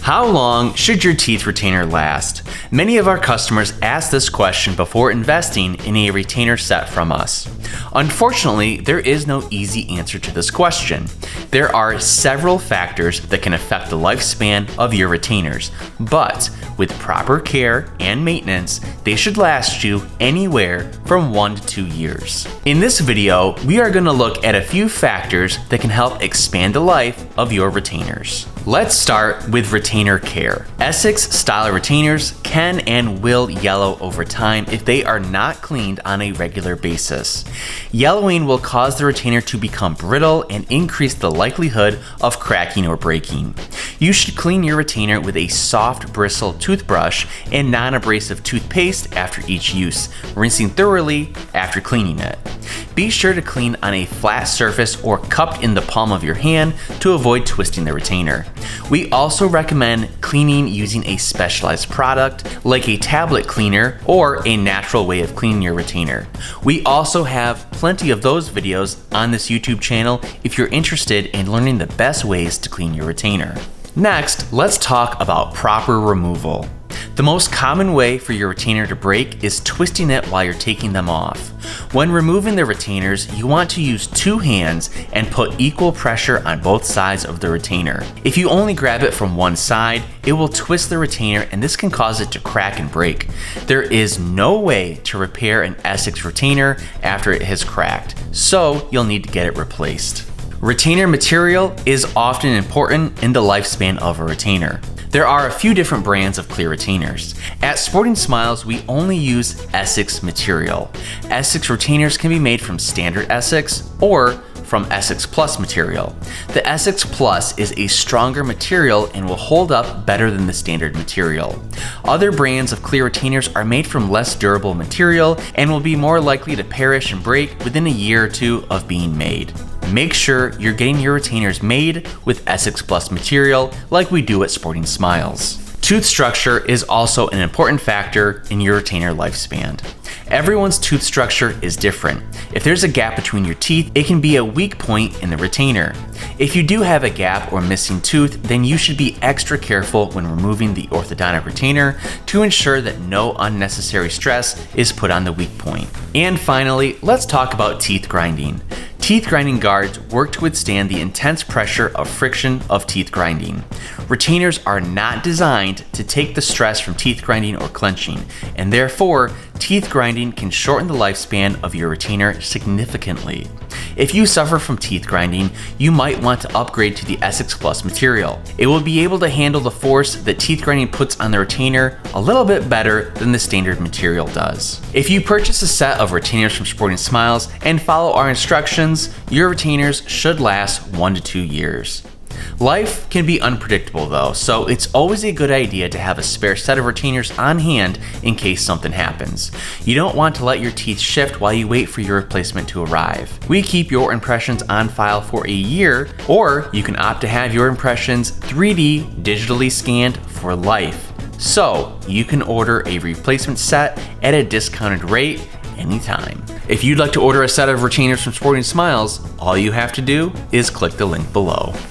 How long should your teeth retainer last? Many of our customers ask this question before investing in a retainer set from us. Unfortunately, there is no easy answer to this question. There are several factors that can affect the lifespan of your retainers, but with proper care and maintenance, they should last you anywhere from 1 to 2 years. In this video, we are going to look at a few factors that can help expand the life of your retainers. Let's start with retainer care. Essex style retainers can and will yellow over time if they are not cleaned on a regular basis. Yellowing will cause the retainer to become brittle and increase the likelihood of cracking or breaking. You should clean your retainer with a soft bristle toothbrush and non-abrasive toothpaste after each use, rinsing thoroughly after cleaning it. Be sure to clean on a flat surface or cupped in the palm of your hand to avoid twisting the retainer. We also recommend cleaning using a specialized product like a tablet cleaner or a natural way of cleaning your retainer. We also have plenty of those videos on this YouTube channel if you're interested in learning the best ways to clean your retainer. Next, let's talk about proper removal. The most common way for your retainer to break is twisting it while you're taking them off. When removing the retainers, you want to use 2 hands and put equal pressure on both sides of the retainer. If you only grab it from one side, it will twist the retainer and this can cause it to crack and break. There is no way to repair an Essex retainer after it has cracked, so you'll need to get it replaced. Retainer material is often important in the lifespan of a retainer. There are a few different brands of clear retainers. At Sporting Smiles, we only use Essex material. Essex retainers can be made from standard Essex or from Essex Plus material. The Essex Plus is a stronger material and will hold up better than the standard material. Other brands of clear retainers are made from less durable material and will be more likely to perish and break within a year or 2 of being made. Make sure you're getting your retainers made with Essex Plus material like we do at Sporting Smiles. Tooth structure is also an important factor in your retainer lifespan. Everyone's tooth structure is different. If there's a gap between your teeth, it can be a weak point in the retainer. If you do have a gap or missing tooth, then you should be extra careful when removing the orthodontic retainer to ensure that no unnecessary stress is put on the weak point. And finally, let's talk about teeth grinding. Teeth grinding guards work to withstand the intense pressure of friction of teeth grinding. Retainers are not designed to take the stress from teeth grinding or clenching, and therefore, teeth grinding can shorten the lifespan of your retainer significantly. If you suffer from teeth grinding, you might want to upgrade to the Essex Plus material. It will be able to handle the force that teeth grinding puts on the retainer a little bit better than the standard material does. If you purchase a set of retainers from Sporting Smiles and follow our instructions, your retainers should last 1 to 2 years. Life can be unpredictable though, so it's always a good idea to have a spare set of retainers on hand in case something happens. You don't want to let your teeth shift while you wait for your replacement to arrive. We keep your impressions on file for a year, or you can opt to have your impressions 3D digitally scanned for life. So you can order a replacement set at a discounted rate anytime. If you'd like to order a set of retainers from Sporting Smiles, all you have to do is click the link below.